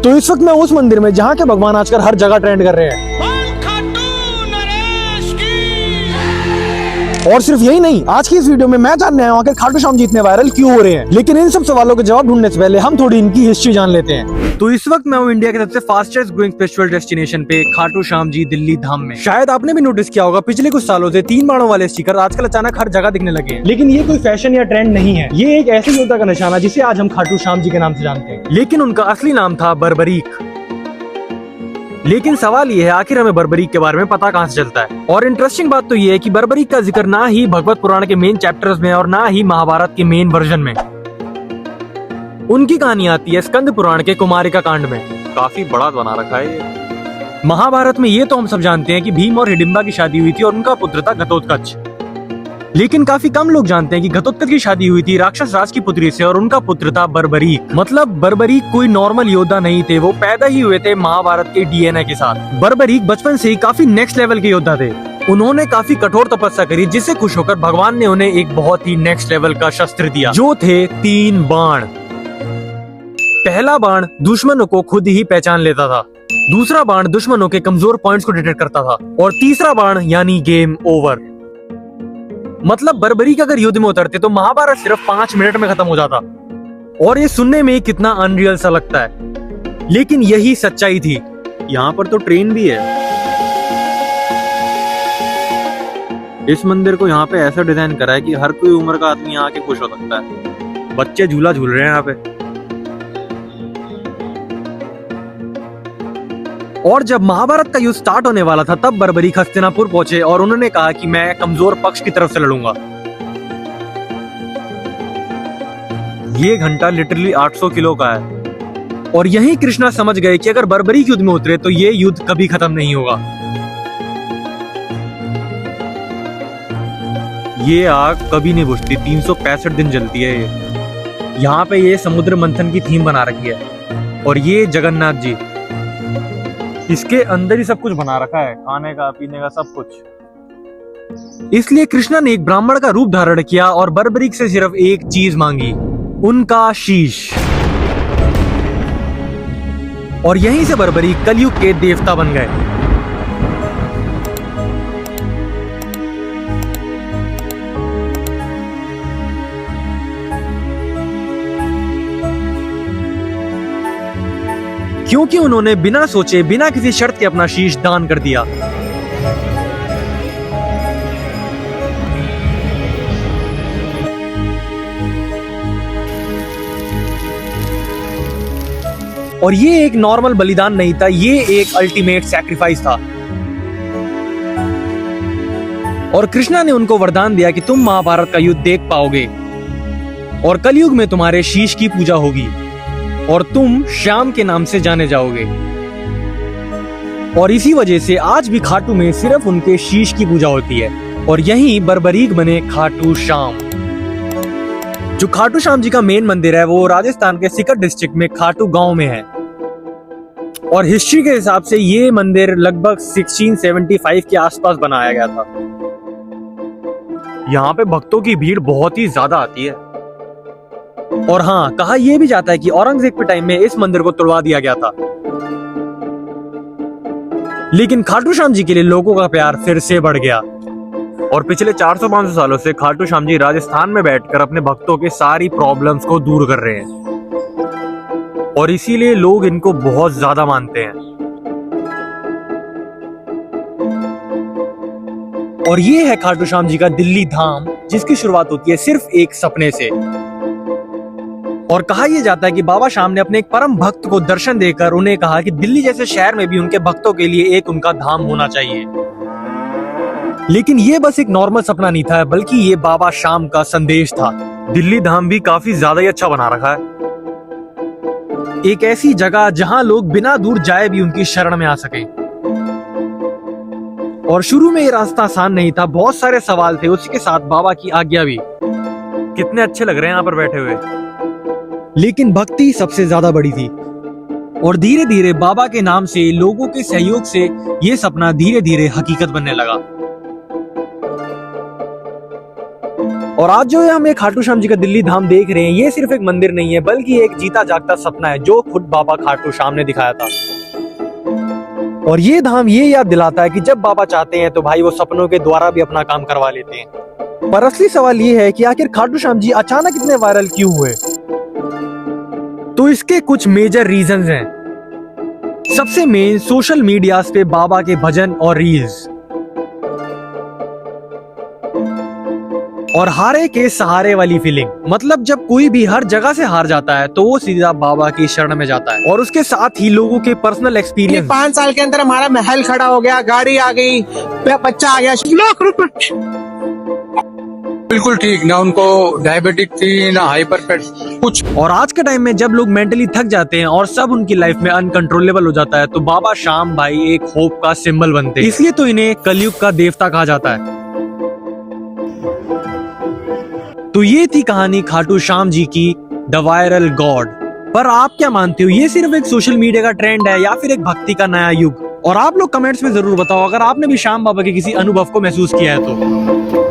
तो इस वक्त मैं उस मंदिर में जहाँ के भगवान आजकल हर जगह ट्रेंड कर रहे हैं। और सिर्फ यही नहीं, आज की इस वीडियो में मैं जानने आया हूँ कि खाटू श्याम जी इतने वायरल क्यों हो रहे हैं। लेकिन इन सब सवालों के जवाब ढूंढने से पहले हम थोड़ी इनकी हिस्ट्री जान लेते हैं। तो इस वक्त मैं हूँ इंडिया के सबसे फास्टेस्ट ग्रोइंग स्पिरिचुअल डेस्टिनेशन पे, खाटू श्याम जी दिल्ली धाम में। शायद आपने भी नोटिस किया होगा, पिछले कुछ सालों से 3 बाणों वाले स्टिकर आजकल अचानक हर जगह दिखने लगे हैं। लेकिन ये कोई फैशन या ट्रेंड नहीं है, ये एक ऐसे योद्धा का निशाना जिसे आज हम खाटू श्याम जी के नाम से जानते हैं। लेकिन उनका असली नाम था बर्बरीक। लेकिन सवाल ये है, आखिर हमें बर्बरीक के बारे में पता कहां से चलता है। और इंटरेस्टिंग बात तो ये है कि बर्बरीक का जिक्र ना ही भगवत पुराण के मेन चैप्टर्स में और ना ही महाभारत के मेन वर्जन में। उनकी कहानी आती है स्कंद पुराण के कुमारिका कांड में। काफी बड़ा बना रखा है ये। महाभारत में ये तो हम सब जानते हैं कि भीम और हिडिंबा की शादी हुई थी और उनका पुत्र था घटोत्कच। लेकिन काफी कम लोग जानते हैं कि घटोत्कच की शादी हुई थी राक्षस राज की पुत्री से और उनका पुत्र था बर्बरीक। मतलब बर्बरीक कोई नॉर्मल योद्धा नहीं थे, वो पैदा ही हुए थे महाभारत के डीएनए के साथ। बर्बरीक बचपन से ही काफी नेक्स्ट लेवल के योद्धा थे। उन्होंने काफी कठोर तपस्या करी, जिससे खुश होकर भगवान ने उन्हें एक बहुत ही नेक्स्ट लेवल का शस्त्र दिया, जो थे 3 बाण। पहला बाण दुश्मनों को खुद ही पहचान लेता था, दूसरा बाण दुश्मनों के कमजोर पॉइंट्स को डिटेक्ट करता था और तीसरा बाण यानी गेम ओवर। मतलब बर्बरीक अगर युद्ध में उतरते तो महाभारत सिर्फ 5 मिनट में खत्म हो जाता। और ये सुनने में कितना अनरियल सा लगता है, लेकिन यही सच्चाई थी। यहाँ पर तो ट्रेन भी है। इस मंदिर को यहाँ पे ऐसा डिजाइन करा है कि हर कोई उम्र का आदमी यहाँ आके खुश हो सकता है। बच्चे झूला झूल रहे हैं यहाँ पे। और जब महाभारत का युद्ध स्टार्ट होने वाला था तब बर्बरीक हस्तिनापुर पहुंचे और उन्होंने कहा कि मैं कमजोर पक्ष की तरफ से लड़ूंगा। ये घंटा लिटरली 800 किलो का है। और यही कृष्णा समझ गए कि अगर बर्बरीक युद्ध में उतरे तो ये युद्ध कभी खत्म नहीं होगा। ये आग कभी नहीं बुझती, 365 दिन जलती है ये। यहाँ पे ये समुद्र मंथन की थीम बना रखी है। और ये जगन्नाथ जी, इसके अंदर ही सब कुछ बना रखा है, खाने का पीने का सब कुछ। इसलिए कृष्णा ने एक ब्राह्मण का रूप धारण किया और बर्बरीक से सिर्फ एक चीज मांगी, उनका शीश। और यहीं से बर्बरीक कलयुग के देवता बन गए। क्योंकि उन्होंने बिना सोचे बिना किसी शर्त के अपना शीश दान कर दिया। और ये एक नॉर्मल बलिदान नहीं था, ये एक अल्टीमेट सैक्रिफाइस था। और कृष्णा ने उनको वरदान दिया कि तुम महाभारत का युद्ध देख पाओगे और कलयुग में तुम्हारे शीश की पूजा होगी और तुम श्याम के नाम से जाने जाओगे। और इसी वजह से आज भी खाटू में सिर्फ उनके शीश की पूजा होती है। और यहीं बर्बरीक बने खाटू श्याम। जो खाटू श्याम जी का मेन मंदिर है वो राजस्थान के सीकर डिस्ट्रिक्ट में खाटू गांव में है। और हिस्ट्री के हिसाब से ये मंदिर लगभग 1675 के आसपास बनाया गया था। यहाँ पे भक्तों की भीड़ बहुत ही ज्यादा आती है। और हाँ, कहा यह भी जाता है कि औरंगजेब के टाइम में इस मंदिर को तोड़वा दिया गया था। लेकिन खाटू श्याम जी के लिए लोगों का प्यार फिर से बढ़ गया। और पिछले 400-500 सालों से खाटू श्याम जी राजस्थान में बैठकर अपने भक्तों के सारी प्रॉब्लम्स को दूर कर रहे हैं। और इसीलिए लोग इनको बहुत ज्यादा मानते हैं। और ये है खाटू श्याम जी का दिल्ली धाम, जिसकी शुरुआत होती है सिर्फ एक सपने से। और कहा यह जाता है कि बाबा श्याम ने अपने एक परम भक्त को दर्शन देकर उन्हें कहा कि दिल्ली जैसे शहर में भी उनके भक्तों के लिए एक उनका धाम होना चाहिए। लेकिन ये बस एक नॉर्मल सपना नहीं था, बल्कि ये बाबा श्याम का संदेश था। दिल्ली धाम भी काफी ज्यादा ही अच्छा बना रखा है। एक ऐसी जगह जहां लोग बिना दूर जाए भी उनकी शरण में आ सके। और शुरू में ये रास्ता आसान नहीं था, बहुत सारे सवाल थे, उसी के साथ बाबा की आज्ञा भी। कितने अच्छे लग रहे हैं यहाँ पर बैठे हुए। लेकिन भक्ति सबसे ज्यादा बड़ी थी। और धीरे धीरे बाबा के नाम से, लोगों के सहयोग से ये सपना धीरे धीरे हकीकत बनने लगा। और आज जो है हम एक खाटू श्याम जी का दिल्ली धाम देख रहे हैं, ये सिर्फ एक मंदिर नहीं है बल्कि एक जीता जागता सपना है जो खुद बाबा खाटू श्याम ने दिखाया था। और ये धाम ये याद दिलाता है कि जब बाबा चाहते हैं तो भाई वो सपनों के द्वारा भी अपना काम करवा लेते हैं। पर असली सवाल ये है कि आखिर खाटू श्याम जी अचानक इतने वायरल क्यों हुए? तो इसके कुछ मेजर रीजंस हैं। सबसे मेन सोशल मीडिया पे बाबा के भजन और रील्स, और हारे के सहारे वाली फीलिंग। मतलब जब कोई भी हर जगह से हार जाता है तो वो सीधा बाबा की शरण में जाता है। और उसके साथ ही लोगों के पर्सनल एक्सपीरियंस। 5 साल के अंदर हमारा महल खड़ा हो गया, गाड़ी आ गई, बच्चा आ गया, लाख रुपए। बिल्कुल ठीक, ना उनको डायबिटिक थी ना हाइपर कुछ। और आज के टाइम में जब लोग मेंटली थक जाते हैं और सब उनकी लाइफ में अनकंट्रोलेबल हो जाता है तो बाबा श्याम भाई एक होप का सिंबल बनते हैं। इसलिए तो इन्हें कलयुग का देवता कहा जाता है। तो ये थी कहानी खाटू श्याम जी की, द वायरल गॉड। पर आप क्या मानते हो, ये सिर्फ एक सोशल मीडिया का ट्रेंड है या फिर एक भक्ति का नया युग? और आप लोग कमेंट्स में जरूर बताओ अगर आपने भी श्याम बाबा के किसी अनुभव को महसूस किया है तो।